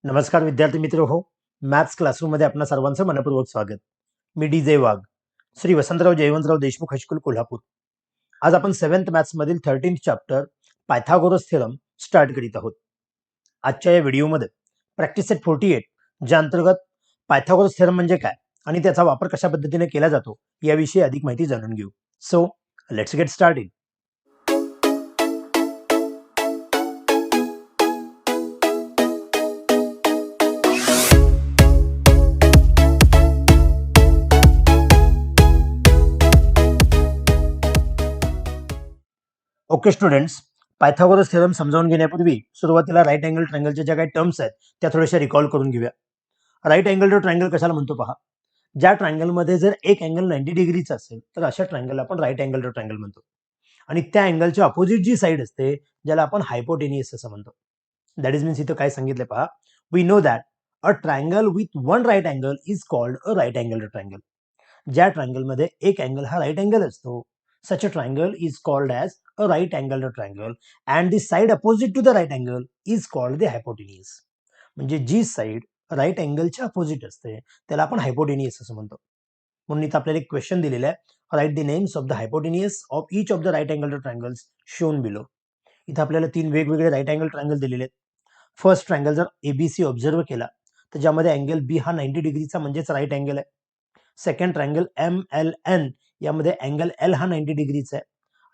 नमस्कार विद्यार्थी मित्र हो. मॅथ्स क्लासरूममध्ये आपणा सर्वांचं मनपूर्वक स्वागत. मी डी.जे. वाघ, श्री वसंतराव जयवंतराव देशमुख हायस्कूल कोल्हापूर. आज आपण 7th मॅथ्स मधील 13th chapter Pythagoras theorem start करीत आहोत. आजच्या या व्हिडिओमध्ये प्रॅक्टिस सेट 48 ज्या अंतर्गत पायथागोरस थेरम म्हणजे काय आणि त्याचा वापर कशा पद्धतीने केला जातो याविषयी अधिक माहिती जाणून घेऊ. So let's get started. Okay students, Pythagoras theorem समजावून घेण्यापूर्वी सुरुवातीला राईट अँगल ट्रायंगलच्या ज्या काही टर्म्स आहेत त्या थोड्याशा रिकॉल करून घेऊया. राईट अँगल टू ट्रायंगल कशाला म्हणतो पहा. ज्या ट्रायंगलमध्ये जर एक अँगल 90 डिग्रीचा असेल तर अशा ट्रायंगलला आपण राईट अँगल टू ट्रायंगल म्हणतो. आणि त्या अँगलच्या अपोजिट जी साईड असते ज्याला आपण हायपोटेनियस असं म्हणतो. दॅट इज मीन्स इथं काय सांगितलं पहा. We know that a triangle with one right angle is called a right angle to triangle. ज्या ट्रायंगलमध्ये एक अँगल हा राईट अँगल असतो, such a triangle is called as a right angled triangle and the side opposite to the right angle is called the hypotenuse. म्हणजे जी side right अँगलच्या opposite असते त्याला आपण hypotenuse असं म्हणतो. म्हणून इथं आपल्याला एक क्वेश्चन दिलेला आहे. Write the names of the hypotenuse of each of the right angle triangles shown below. इथं आपल्याला 3 वेगवेगळे राईट अँगल ट्रायंगल दिलेले आहेत. फर्स्ट ट्रायंगल जर एबीसी ऑब्झर्व केला तर ज्यामध्ये अँगल बी हा 90 डिग्रीचा म्हणजेच राईट अँगल आहे. Second triangle M L N यामध्ये अँगल एल हा 90 डिग्रीचा आहे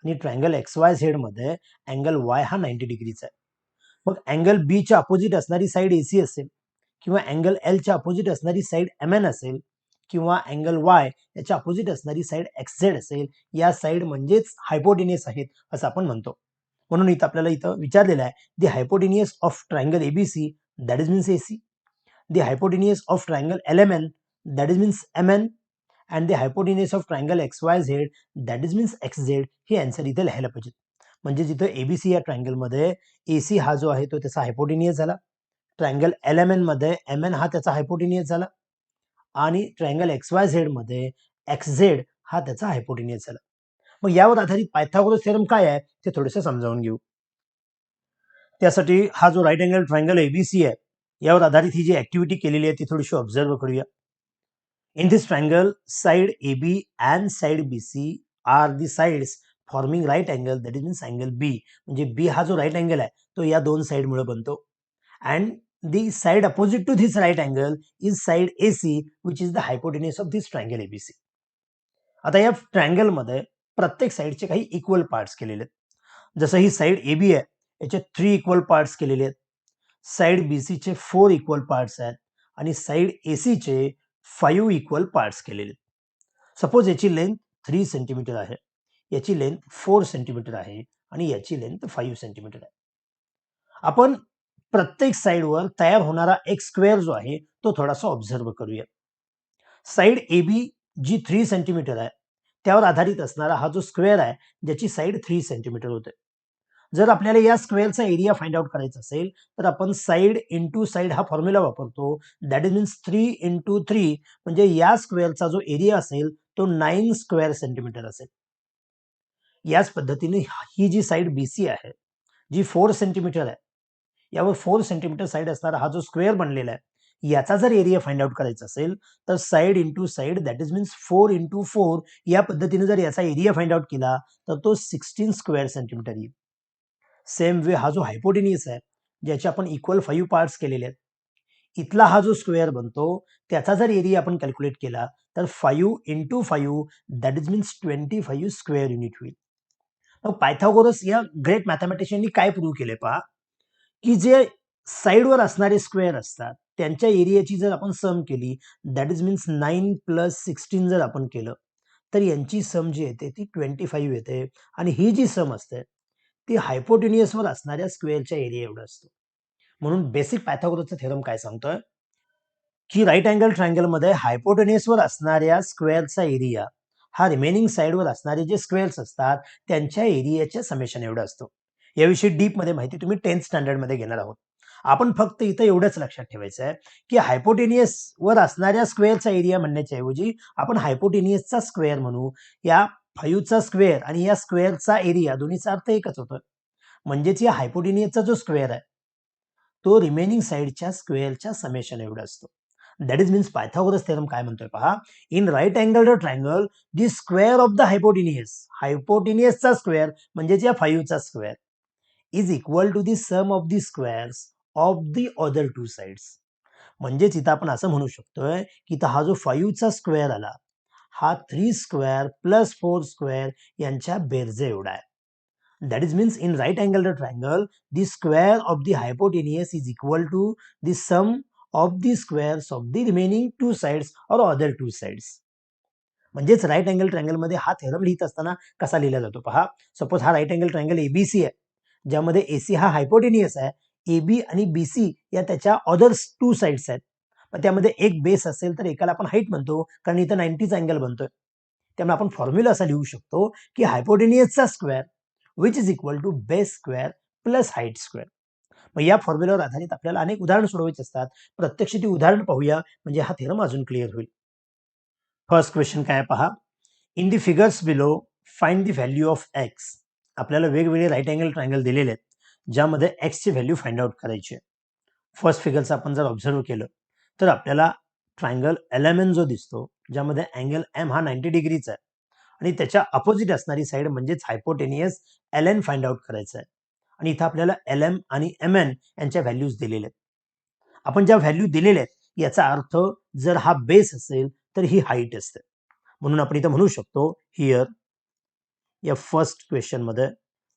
आणि ट्रायंगल एक्स वाय झेड मध्ये अँगल वाय हा 90 डिग्रीचा आहे. मग अँगल बी च्या अपोजिट असणारी साईड एसी असेल किंवा अँगल एल च्या अपोजिट असणारी साईड एम एन असेल किंवा अँगल वाय याच्या अपोजिट असणारी साईड एक्स झेड असेल, या साईड म्हणजेच हायपोटेनियस आहेत असं आपण म्हणतो. म्हणून इथं आपल्याला इथं विचारलेलं आहे the hypotenuse of triangle ABC that is means AC, the hypotenuse of triangle LMN that is means MN and the hypotenuse of triangle X Y Z that is means X Z. हे answer इथे लिहायला पाहिजे. म्हणजे जिथं ABC या triangle मध्ये AC हा जो आहे तो त्याचा हायपोटेनियस झाला, ट्रायंगल एलएमएन मध्ये एमएन हा त्याचा हायपोटेनियस झाला आणि ट्रायंगल एक्स वाय झेड मध्ये एक्स झेड हा त्याचा हायपोटेनियस झाला. मग यावर आधारित पायथागोरस थेरम काय आहे ते थोडंसं समजावून घेऊ. त्यासाठी हा जो राईट अँगल ट्रायंगल एबीसी आहे यावर आधारित ही जी ऍक्टिव्हिटी केलेली आहे ती थोडीशी ऑब्झर्व करूया. In this triangle, side AB and side BC are the sides forming right angle, that is means angle B. म्हणजे B हा जो राईट अँगल आहे तो या दोन साइड मुळे बनतो. And the side opposite to this right angle is side AC, which is the hypotenuse of this triangle ABC. आता या ट्रायंगल मध्ये प्रत्येक साइडचे काही इक्वल पार्ट्स केलेले आहेत. जसं ही साइड AB आहे याचे 3 इक्वल पार्ट्स केलेले आहेत. साइड BC चे 4 इक्वल पार्ट्स आहेत आणि साइड AC चे 5 इक्वल पार्ट्स केलेले. सपोज याची लेंथ 3 सेंटीमीटर आहे, याची लेंथ 4 सेंटीमीटर आहे आणि याची लेंथ 5 सेंटीमीटर आहे. आपण प्रत्येक साइडवर तयार होणारा एक स्क्वेअर जो आहे तो थोडासा ऑब्झर्व करूया. साइड AB जी 3 सेंटीमीटर आहे त्यावर आधारित असणारा हा जो स्क्वेअर आहे ज्याची साइड 3 सेंटीमीटर होते. जर आपल्याला या स्क्वेअरचा एरिया फाइंड आउट करायचा असेल तर आपण साइड इंटू साइड हा फॉर्म्युला वापरतो. दॅट इज मीन्स 3 इंटू 3 म्हणजे या स्क्वेअरचा जो एरिया असेल तो 9 स्क्वेअर सेंटीमीटर असेल. याच पद्धतीने ही जी साइड बीसी आहे जी 4 सेंटीमीटर आहे, यावर 4 सेंटीमीटर साइड असणारा हा जो स्क्वेअर बनलेला आहे याचा जर एरिया फाइंड आउट करायचा असेल तर side into side that is means 4 into 4 या पद्धतीने जर याचा एरिया फाइंड आउट केला तर तो 16 स्क्वेअर सेंटीमीटर येईल. सेम वे हा जो हायपोटेनियस आहे ज्याचे आपण इक्वल 5 पार्ट्स केलेले आहेत, इथला हा जो स्क्वेअर बनतो त्याचा जर एरिया आपण कॅल्क्युलेट केला तर 5 into 5 that is means 25 square unit होईल. मग पायथागोरस या ग्रेट मॅथमॅटिशियननी काय प्रूव्ह केले पहा, की जे साइडवर असणारे स्क्वेअर असतात त्यांच्या एरियाची जर आपण सम केली दॅट इज मीन्स 9 प्लस 16 जर आपण केलं तर यांची सम जी येते ती 25 येते आणि ही जी सम असते ती हायपोटेनियसवर असणाऱ्या स्क्वेअरच्या एरिया एवढं असतो. म्हणून बेसिक पायथागोरसचा थेरम काय सांगतोय की राईट अँगल ट्रायंगल मध्ये हायपोटेनियसवर असणाऱ्या स्क्वेअरचा एरिया हा रिमेनिंग साइडवर असणारे जे स्क्वेअर्स असतात त्यांच्या एरियाच्या समेशन एवढा असतो. याविषयी डीप मध्ये माहिती तुम्ही 10th स्टँडर्ड मध्ये घेणार आहोत. आपण फक्त इथं एवढंच लक्षात ठेवायचं आहे की हायपोटेनियस वर असणाऱ्या स्क्वेअरचा एरिया म्हणण्याच्या ऐवजी आपण हायपोटेनियसचा स्क्वेअर म्हणू. या 5 चा स्क्वेअर आणि या स्क्वेअरचा एरिया दोन्हीचा अर्थ एकच होतो. म्हणजेच या हायपोटेनियसचा जो स्क्वेअर आहे तो रिमेनिंग साइडच्या स्क्वेअरच्या समेशन एवढा असतो. That is means Pythagoras theorem काय म्हणतोय पहा, in right angle triangle the square of the हायपोटिनियसचा स्क्वेअर म्हणजेच या 5 चा square is equal to the sum of the squares of the other two sides. म्हणजेच इथं आपण असं म्हणू शकतोय की इथं हा जो 5 चा स्क्वेअर आला हा 3 स्क्वेअर प्लस 4 स्क्वेअर यांच्या बेरजे एवढा आहे. That is means in right angle triangle, the square of the hypotenuse is equal to the sum of the squares of the remaining two sides or other two sides. म्हणजेच right angle triangle मध्ये हा theorem लिहित असताना कसा लिहिला जातो पहा. Suppose हा राईट अँगल ट्रायंगल एबीसी आहे, ज्यामध्ये एसी हा हायपोटेनियस आहे, एबी आणि बीसी या त्याच्या अदर टू साइड्स आहेत. पण त्यामध्ये एक बेस असेल तर एकाला आपण हाईट म्हणतो, कारण इथं 90चा अँगल बनतोय. त्यामुळे आपण फॉर्म्युला असा लिहू शकतो की हायपोटेनियसचा square which is equal to base square plus height square. मग या फॉर्म्युलावर आधारित आपल्याला अनेक उदाहरण सोडवायची असतात. प्रत्यक्ष ती उदाहरण पाहूया म्हणजे हा थेरम अजून क्लिअर होईल. फर्स्ट क्वेश्चन काय पहा, in the figures below find the value of x. आपल्याला वेगवेगळे राईट अँगल ट्रायंगल दिलेले आहेत, ज्यामध्ये एक्स ची व्हॅल्यू फाइंड आउट करायची आहे. फर्स्ट फिगरचं आपण जर ऑब्झर्व केलं तर आपल्याला ट्रायंगल LMN जो दिसतो, ज्यामध्ये अँगल एम हा 90 डिग्रीचा आहे आणि त्याच्या अपोजिट असणारी साइड म्हणजेच हायपोटेनियस LN फाइंड आउट करायचं आहे. आणि इथं आपल्याला LM आणि MN यांच्या व्हॅल्यूज दिलेल्या आहेत. आपण ज्या व्हॅल्यू दिलेल्या आहेत याचा अर्थ जर हा बेस असेल तर ही हाईट असते. म्हणून आपण इथं म्हणू शकतो हिअर या फर्स्ट क्वेश्चन मध्ये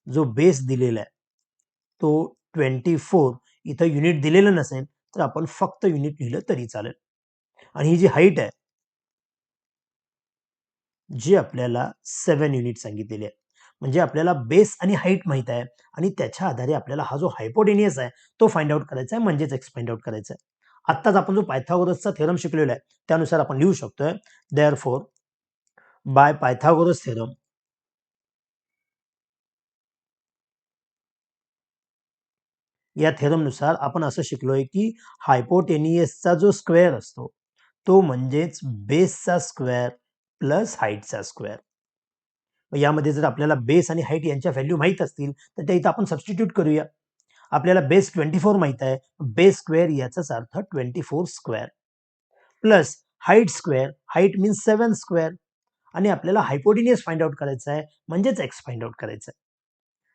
जो बेस दिलेला आहे तो 24, इथं युनिट दिलेलं नसेल तर आपण फक्त युनिट लिहिलं तरी चालेल. आणि ही जी हाईट आहे जी आपल्याला 7 युनिट सांगितलेली आहे. म्हणजे आपल्याला बेस आणि हाईट माहित आहे आणि त्याच्या आधारे आपल्याला हा जो हायपोटेनियस आहे तो फाइंड आउट करायचा आहे, म्हणजेच एक्स फाइंड आउट करायचा आहे. आत्ताच आपण जो पायथागोरसचा थेरम शिकलेला आहे त्यानुसार आपण लिहू शकतोय देअरफॉर बाय पायथागोरस थेरम या थेरमनुसार आपण असं शिकलोय की हायपोटेनियसचा जो स्क्वेअर असतो तो म्हणजेच बेसचा स्क्वेअर प्लस हाईटचा स्क्वेअर. यामध्ये जर आपल्याला बेस आणि हाईट यांच्या व्हॅल्यू माहित असतील तर त्या इथं आपण सबस्टिट्यूट करूया. आपल्याला बेस 24 माहित आहे, बेस स्क्वेअर याचाच अर्थ 24 square plus height square, height means 7 square, आणि आपल्याला हायपोटेनियस फाइंड आउट करायचा आहे म्हणजेच एक्स फाइंड आउट करायचं आहे.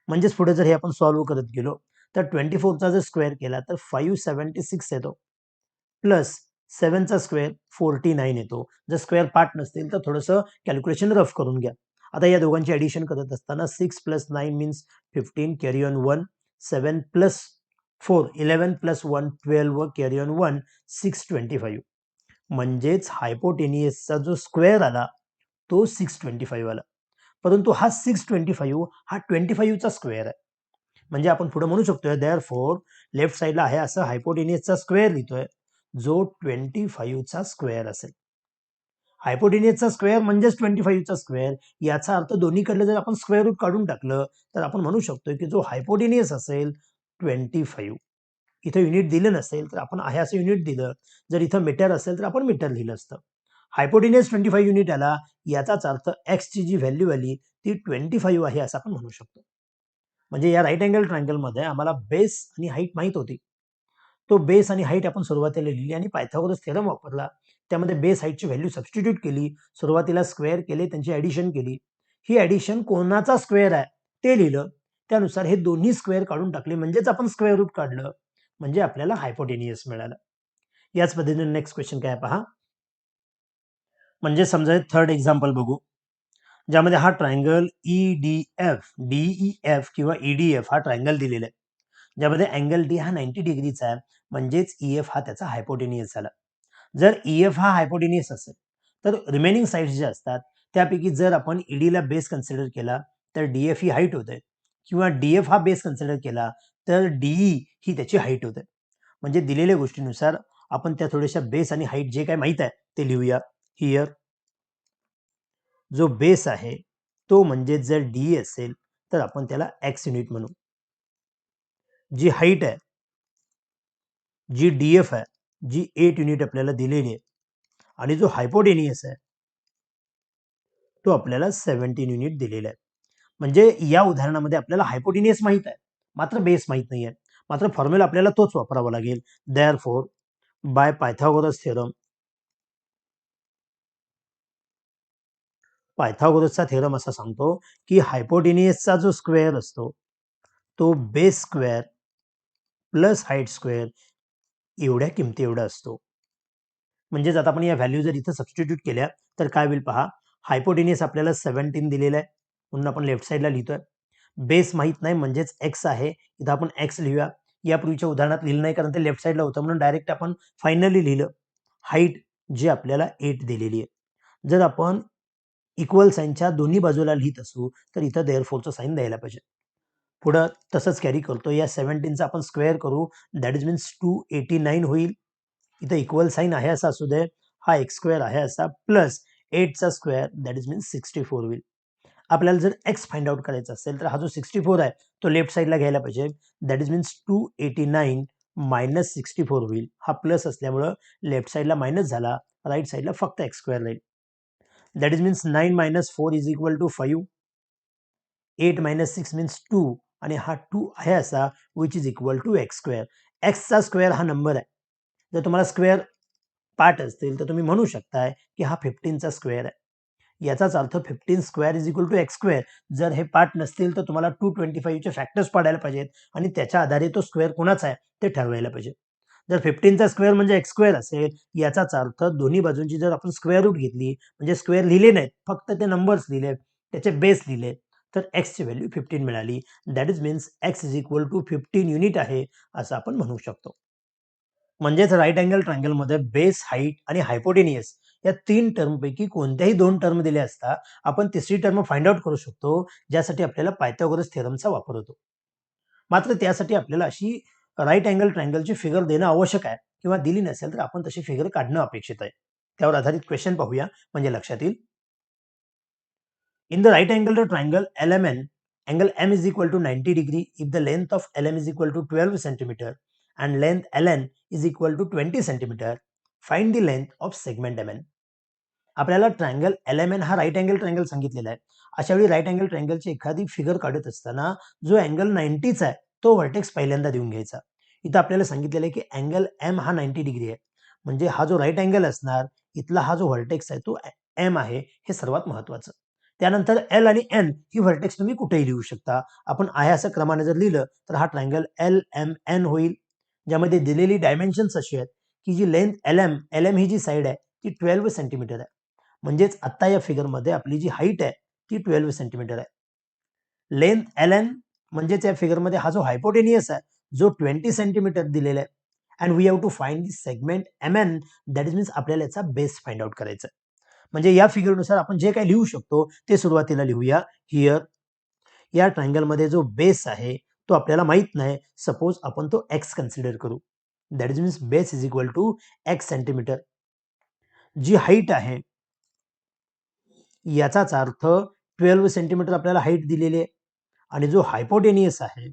म्हणजेच पुढे जर हे आपण सॉल्व्ह करत गेलो तर 24चा जर स्क्वेअर केला तर 576 येतो प्लस 7चा स्क्वेअर 49 येतो. जर स्क्वेअर पार्ट नसतील तर थोडंसं कॅल्क्युलेशन रफ करून घ्या. आता या दोघांची ऍडिशन करत असताना 6 plus 9 means 15 carry on 1, 7 plus 4 11 plus 1 12 व कॅरी ऑन 1 625. म्हणजेच हायपोटेनियसचा जो स्क्वेअर आला तो 625 आला. परंतु हा 625 हा 25चा स्क्वेअर आहे. म्हणजे आपण पुढे म्हणू शकतोय देअरफॉर लेफ्ट साइडला आहे असं हायपोटेनियसचा स्क्वेअर लिहितोय जो 25चा स्क्वेअर असेल. हायपोटेनियसचा स्क्वेअर म्हणजेच 25चा स्क्वेअर. याचा अर्थ दोन्हीकडे जर आपण स्क्वेअर रूट काढून टाकलं तर आपण म्हणू शकतोय की जो हायपोटेनियस असेल 25, इथं युनिट दिलं नसेल तर आपण आहे असं युनिट दिलं, जर इथं मीटर असेल तर आपण मीटर लिहिलं असतं. हायपोटेनियस 25 युनिट आला याचाच अर्थ एक्स ची जी व्हॅल्यू आली ती 25 आहे असं आपण म्हणू शकतो. म्हणजे या राईट अँगल ट्रायंगल मध्ये आम्हाला बेस आणि हाईट माहित होती. तो बेस आणि हाईट आपण सुरुवातीला लिहिली आणि पायथागोरस थेरम वापरला. त्यामध्ये बेस हाईटची व्हॅल्यू सबस्टिट्यूट केली, सुरुवातीला स्क्वेअर केले, त्यांची ऍडिशन केली. ही ऍडिशन कोणाचा स्क्वेअर आहे ते लिहिलं, त्यानुसार हे दोन्ही स्क्वेअर काढून टाकले म्हणजेच आपण स्क्वेअर रूट काढलं, म्हणजे आपल्याला हायपोटेनियस मिळालं. याच पद्धतीने नेक्स्ट क्वेश्चन काय पहा. म्हणजे समजा थर्ड एक्झाम्पल बघू, ज्यामध्ये हा ट्रायंगल DEF किंवा EDF हा ट्रायंगल दिलेला आहे, ज्यामध्ये अँगल डी हा 90 डिग्रीचा आहे, म्हणजेच EF हा त्याचा हायपोटेनियस झाला. जर EF हा हायपोटेनियस असेल तर रिमेनिंग साइड्स ज्या असतात त्यापैकी जर आपण ED ला बेस कन्सिडर केला तर DF ही हाईट होते, किंवा DF हा बेस कन्सिडर केला तर DE ही त्याची हाईट होते. म्हणजे दिलेल्या गोष्टीनुसार आपण त्या थोड्याशा बेस आणि हाईट जे काय माहित आहे ते लिहूया. हिअर जो बेस आहे तो म्हणजे जर DE असेल तर आपण त्याला एक्स युनिट म्हणू. जी हाईट आहे जी DF आहे जी 8 युनिट आपल्याला दिलेली आहे, आणि जो हायपोटेनियस आहे तो आपल्याला 17 युनिट दिलेला आहे. म्हणजे या उदाहरणामध्ये आपल्याला हायपोटेनियस माहित आहे मात्र बेस माहित नाहीये. मात्र फॉर्म्युला आपल्याला तोच वापरावा लागेल. देअरफॉर बाय पायथागोरस थेरम, पायथागोरसचा थेरम असा सांगतो की हायपोटेनियसचा जो स्क्वेअर असतो तो base square plus height square एवढ्या किमती एवढा असतो. म्हणजेच आता आपण या व्हॅल्यू जर इथं सबस्टिट्यूट केल्या तर काय होईल पहा. हायपोटेनियस आपल्याला 17 दिलेला आहे म्हणून आपण लेफ्ट साईडला लिहितोय. बेस माहित नाही म्हणजेच एक्स आहे, इथं आपण एक्स लिहूया. यापूर्वीच्या उदाहरणात लिहिलं नाही कारण ते लेफ्ट साईडला होतं म्हणून डायरेक्ट आपण फायनली लिहिलं. हाईट जी आपल्याला 8 दिलेली आहे. जर आपण इक्वल साईनच्या दोन्ही बाजूला लिहित असू तर इथं देअरफॉरचं साईन द्यायला पाहिजे. पुढं तसंच कॅरी करतो. या 17चा आपण स्क्वेअर करू, दॅट इज मीन्स 289 होईल. इथं इक्वल साईन आहे असा असू दे, हा एक्स स्क्वेअर आहे असा प्लस 8चा स्क्वेअर दॅट इज मीन्स 64 होईल. आपल्याला जर एक्स फाइंड आउट करायचा असेल तर हा जो 64 आहे तो लेफ्ट साईडला घ्यायला पाहिजे. दॅट इज मीन्स 289 मायनस 64 होईल. हा प्लस असल्यामुळं लेफ्ट साईडला मायनस झाला, राईट साईडला फक्त एक्स स्क्वेअर राहील. That is means 9 minus 4 is equal to 5. 8 minus 6 means 2 आणि हा 2 आहे असा which is equal to X square. एक्सचा स्क्वेअर हा नंबर आहे. जर तुम्हाला स्क्वेअर पार्ट असतील तर तुम्ही म्हणू शकताय की हा 15चा स्क्वेअर आहे. याचाच अर्थ 15 square is equal to X square. जर हे पार्ट नसतील तर तुम्हाला 225चे फॅक्टर्स पाडायला पाहिजेत आणि त्याच्या आधारे तो स्क्वेअर कोणाचा आहे ते ठरवायला पाहिजे. जर 15चा स्क्वेअर म्हणजे एक्स स्क्वेअर असेल याचाच अर्थ दोन्ही बाजूंची जर आपण स्क्वेअर रूट घेतली म्हणजे स्क्वेअर लिहिले नाहीत फक्त ते नंबर्स लिहिले त्याचे बेस लिहिले तर एक्सची व्हॅल्यू 15 मिळाली. That is means X is equal to 15 unit आहे असं आपण म्हणू शकतो. म्हणजेच राईट अँगल ट्रायंगलमध्ये बेस, हाईट आणि हायपोटेनियस या 3 टर्मपैकी कोणत्याही 2 टर्म दिल्या असता आपण तिसरी टर्म फाइंड आउट करू शकतो, ज्यासाठी आपल्याला पायथागोरस थेरमचा वापर होतो. मात्र त्यासाठी आपल्याला अशी राईट अँगल ट्रायंगलची फिगर देणं आवश्यक आहे किंवा दिली नसेल तर आपण तशी फिगर काढणं अपेक्षित आहे. त्यावर आधारित क्वेश्चन पाहूया म्हणजे लक्षात येईल. In the right angle triangle LMN, angle M is equal to 90 degree if the length of LM is equal to 12 centimeter and length LN is equal to 20 centimeter. Find the length of segment MN. आपल्याला triangle LMN हा right angle triangle सांगितलेला आहे. अशा वेळी right angle ट्रायंगलची एखादी figure काढत असताना जो अँगल 90चा आहे तो व्हर्टेक्स पहिल्यांदा देऊन घ्यायचा. इथं आपल्याला सांगितलेलं आहे की अँगल M हा 90 डिग्री आहे. म्हणजे हा जो राईट अँगल असणार इथला हा जो व्हर्टेक्स आहे तो M आहे हे सर्वात महत्वाचं. त्यानंतर L आणि N ही व्हर्टेक्स तुम्ही कुठेही लिहू शकता. आपण आहे असं क्रमाने जर लिहिलं तर हा ट्रायंगल LMN होईल, ज्यामध्ये दिलेली डायमेन्शन्स अशी आहेत की जी लेंथ LM ही जी साईड आहे ती 12 सेंटीमीटर आहे. म्हणजेच आता या फिगरमध्ये आपली जी हाईट आहे ती 12 सेंटीमीटर आहे. लेंथ LN म्हणजेच या फिगरमध्ये हा जो हायपोटेनियस आहे जो 20 सेंटीमीटर दिलेला आहे. And we have to find the segment MN, that is means आपल्याला याचा बेस फाइंड आउट करायचा आहे. म्हणजे या फिगरनुसार आपण जे काही लिहू शकतो ते सुरुवातीला लिहूया. हिअर या ट्रायंगलमध्ये जो बेस आहे तो आपल्याला माहित नाही. सपोज आपण तो एक्स कन्सिडर करू. That is means base is equal to X centimetre. जी हाईट आहे याचाच अर्थ 12 सेंटीमीटर आपल्याला हाईट दिलेली आहे आणि जो हायपोटेनियस आहे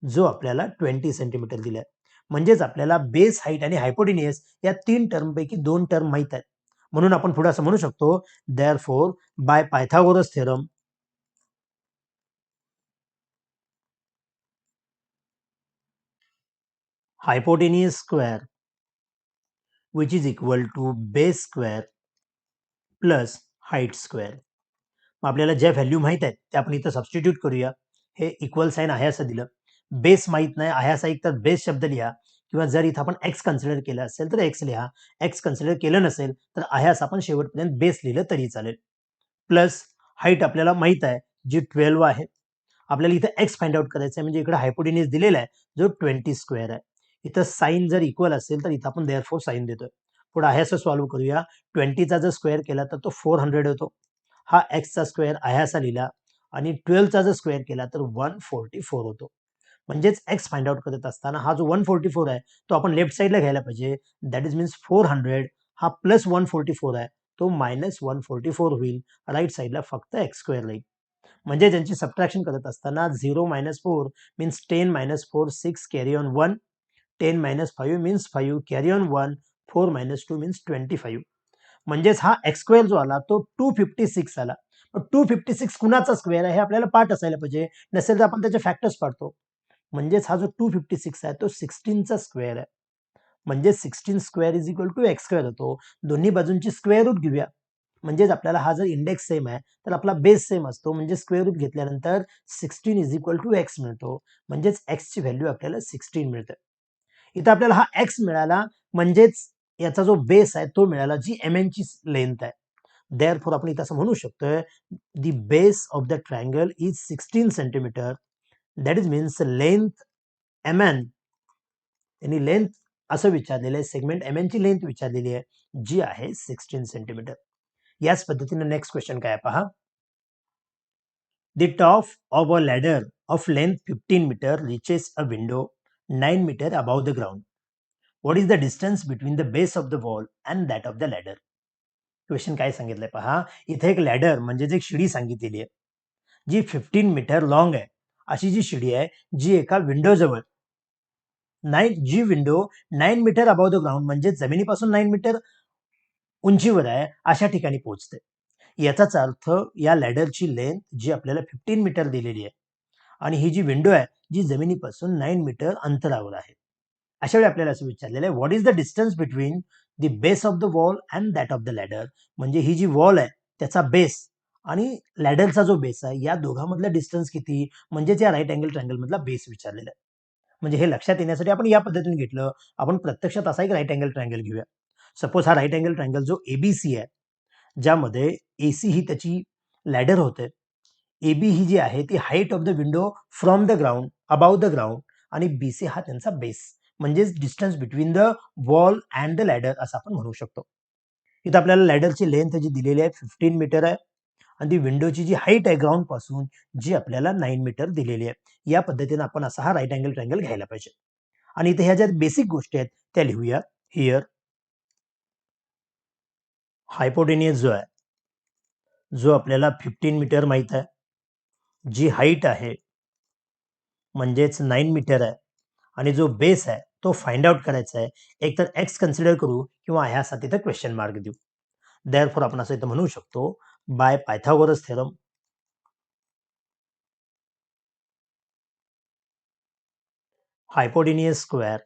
जो आपल्याला 20 सेंटीमीटर दिलाय. म्हणजेच आपल्याला बेस, हाईट आणि हायपोटेनियस या 3 टर्मपैकी 2 टर्म माहित आहेत. म्हणून आपण पुढे असं म्हणू शकतो, therefore by Pythagoras theorem hypotenuse square which is equal to base square plus height square. आपल्याला ज्या व्हॅल्यू माहित आहेत त्या आपण इथं सबस्टिट्यूट करूया. हे इक्वल साइन आहे असं दिलं. बेस माहित नाही आहे असा एक तर बेस शब्द लिहा किंवा जर इथं आपण एक्स कन्सिडर केलं असेल तर एक्स लिहा. एक्स कन्सिडर केलं नसेल तर आहे असं आपण शेवटपर्यंत बेस लिहिलं तरी चालेल. प्लस हाईट आपल्याला माहित आहे जी 12 आहे. आपल्याला इथं एक्स फाइंड आउट करायचं आहे म्हणजे इकडे हायपोटेनियस दिलेला आहे जो 20 स्क्वेअर आहे. इथं साइन जर इक्वल असेल तर इथं आपण देअरफॉर साइन देतोय. पुढे आहे असं सॉल्व्ह करूया. 20चा जर स्क्वेअर केला तर तो 400 होतो. हा एक्सचा स्क्वेअर आहे असा लिहिला आणि 12चा जर स्क्वेअर केला तर 144 होतो. म्हणजेच एक्स फाइंड आउट करत असताना हा जो 144 आहे तो आपण लेफ्ट साईडला घ्यायला पाहिजे. दॅट इज मीन्स 400 हा प्लस 144 आहे तो मायनस 144 होईल. राईट साईडला फक्त एक्स स्क्वेअर राहील. म्हणजे ज्यांची सबट्रॅक्शन करत असताना 0 minus 4 means 10 minus 4 6 carry on 1. 10 minus 5 means 5 carry on 1. 4 minus 2 means 25. म्हणजेच हा एक्स स्क्वेअर जो आला तो 256 आला. 256 कुणाचा स्क्वेअर आहे हे आपल्याला पाठ असायला पाहिजे. नसेल तर आपण त्याचे फॅक्टर्स पाडतो. म्हणजेच हा जो 256 आहे तो 16चा स्क्वेअर आहे. म्हणजे 16 square is equal to X square होतो. दोन्ही बाजूंची स्क्वेअर रूट घेऊया. म्हणजेच आपल्याला हा जर इंडेक्स सेम आहे तर आपला बेस सेम असतो. म्हणजे स्क्वेअर रूट घेतल्यानंतर 16 इज इक्वल टू एक्स मिळतो. म्हणजेच एक्सची व्हॅल्यू आपल्याला 16 मिळते. इथं आपल्याला हा एक्स मिळाला म्हणजेच याचा जो बेस आहे तो मिळाला, जी एम ची लेंथ आहे. देअरफॉर आपण इथं असं म्हणू शकतोय, the base of the triangle is 16 centimetre. That is means length M N, त्यांनी लेंथ असं विचारलेलं आहे, सेगमेंट एम ची लेंथ विचारलेली आहे, जी आहे 16 सेंटीमीटर. याच पद्धतीने नेक्स्ट क्वेश्चन काय आहे पहा. The top of a ladder of length 15 metre reaches a window 9 metre above the ground. What is the distance between the base of the wall and that of the ladder. Question काय सांगितलंय पहा. इथे एक ladder म्हणजे एक शिडी सांगितलेली आहे, जी 15 मीटर लॉंग आहे. अशी जी शिडी आहे, जी एका विंडो जवळ जी window 9 metre above the ground म्हणजे जमिनीपासून 9 मीटर उंचीवर आहे, अशा ठिकाणी पोहोचते. याचाच अर्थ या लॅडरची लेंथ जी आपल्याला 15 मीटर दिलेली आहे आणि ही जी विंडो आहे जी जमिनीपासून 9 मीटर अंतरावर आहे. अशा वेळी आपल्याला असं विचारलेलं आहे, what is the distance between the base of the wall and that of the ladder. म्हणजे ही जी वॉल आहे त्याचा बेस आणि लॅडरचा जो बेस आहे या दोघांमधला डिस्टन्स किती, म्हणजेच या राईट अँगल ट्रायंगल मधला बेस विचारलेला आहे. म्हणजे हे लक्षात येण्यासाठी आपण या पद्धतीने घेतलं. आपण प्रत्यक्षात असा एक राईट अँगल ट्रायंगल घेऊया. सपोज हा राईट अँगल ट्रायंगल जो एबीसी आहे, ज्यामध्ये एसी ही त्याची लॅडर होते, एबी ही जी आहे ती height of the window from the ground above the ground आणि बीसी हा त्यांचा बेस म्हणजेच distance between the wall and the ladder असं आपण म्हणू शकतो. इथं आपल्याला लॅडरची लेंथ जी दिलेली आहे 15 मीटर आहे आणि ती विंडोची जी हाईट आहे ग्राउंड पासून जी आपल्याला 9 मीटर दिलेली आहे. या पद्धतीने आपण असा हा राईट अँगल ट्रायंगल घ्यायला पाहिजे. आणि इथे ह्या ज्या बेसिक गोष्टी आहेत त्या लिहूया. हिअर हायपोटेनियस जो आहे, जो आपल्याला 15 मीटर माहित आहे, जी हाईट आहे म्हणजेच 9 मीटर आहे आणि जो बेस आहे तो फाइंड आउट करायचा आहे. एक तर एक्स कन्सिडर करू किंवा ह्यासाठी तर क्वेश्चन मार्क देऊ. देअरफॉर आपण असं इथं म्हणू शकतो, bye Pythagoras theorem hypotenuse square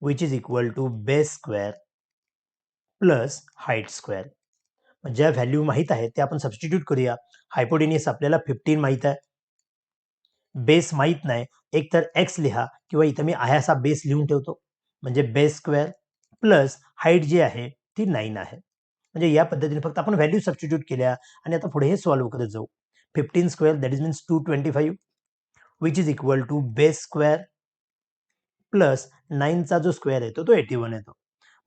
which is equal to base square plus height square. ज्या व्हॅल्यू माहित आहे ते आपण सबस्टिट्यूट करूया. हायपोटेनियस आपल्याला 15 माहित आहे, बेस माहित नाही. एक तर एक्स लिहा किंवा इथं मी आयासा बेस लिहून ठेवतो, म्हणजे बेस स्क्वेअर प्लस हाईट जी आहे ती 9 आहे. म्हणजे या पद्धतीने फक्त आपण व्हॅल्यू सबस्टिट्यूट केल्या आणि आता पुढे हे सॉल्व्ह करत जाऊ. 15 square that is means 225 which is equal to base square plus 9चा जो स्क्वेअर येतो तो 81 येतो.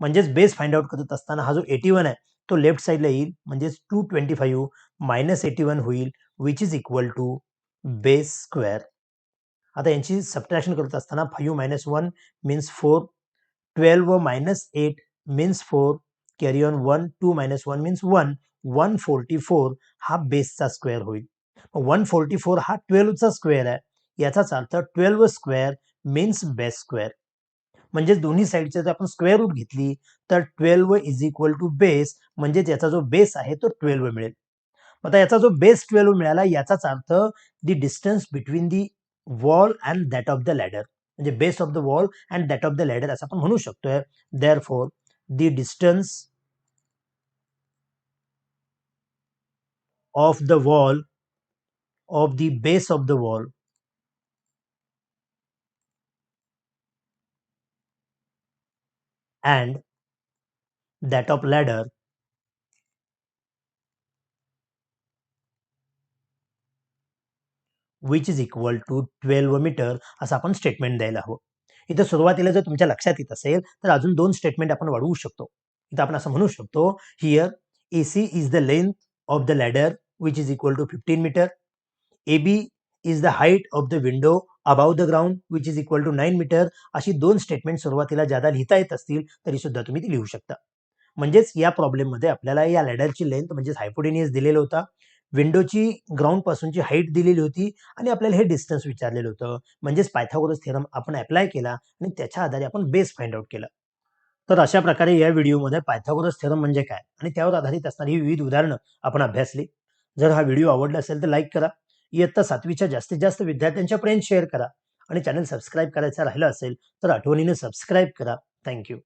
म्हणजेच बेस फाइंड आउट करत असताना हा जो 81 आहे तो लेफ्ट साइडला येईल, म्हणजेच 225 मायनस 81 होईल which is equal to base square. आता यांची सबट्रॅक्शन करत असताना 5 मायनस 1 मीन्स 4, 12 व minus 8 means 4, carry on 1, 2 minus 1 means 1, 144 हा बेसचा स्क्वेअर होईल. 144 हा 12 चा स्क्वेअर आहे. याचाच अर्थ 12 स्क्वेअर मीन्स बेस स्क्वेअर. म्हणजे दोन्ही साईडचे जर आपण स्क्वेअर रूट घेतली तर 12 इज इक्वल टू बेस, म्हणजे याचा जो बेस आहे तो 12 मिळेल. आता याचा जो बेस 12 मिळाला याचाच अर्थ the distance between the wall and that of the ladder, म्हणजे base of the wall and that of the ladder असं आपण म्हणू शकतोय. Therefore the distance of the wall of the base of the wall and that of ladder which is equal to 12 metre असं आपण statement द्यायला हवं. इथं सुरुवातीला जर तुमच्या लक्षात येत असेल तर अजून 2 स्टेटमेंट आपण वाढवू शकतो. इथं आपण असं म्हणू शकतो, here AC is the length of the ladder which is equal to 15 metre. AB is the height of the window above the ground which is equal to 9 metre. अशी 2 स्टेटमेंट सुरुवातीला ज्यादा लिहिता येत असतील तरी सुद्धा तुम्ही ती लिहू शकता. म्हणजेच या प्रॉब्लेम मध्ये आपल्याला या लॅडरची लेंथ म्हणजेच हायपोटेनियस दिलेला होता, विंडोची ग्राउंड पासूनची हाईट दिलेली होती आणि आपल्याला हे डिस्टन्स विचारलेलं होतं. म्हणजेच पायथागोरस थेरम आपण अप्लाय केला आणि त्याच्या आधारे आपण बेस फाइंड आउट केला. तर अशा प्रकारे या व्हिडिओमध्ये पायथागोरस थेरम म्हणजे काय आणि त्यावर आधारित असणारी विविध उदाहरणं आपण अभ्यासली. जर हा व्हिडिओ आवडला असेल तर लाईक करा. इयत्ता 7वीच्या जास्तीत जास्त विद्यार्थ्यांच्यापर्यंत शेअर करा आणि चॅनल सबस्क्राईब करायचं राहिलं असेल तर आठवणीने सबस्क्राईब करा. Thank you.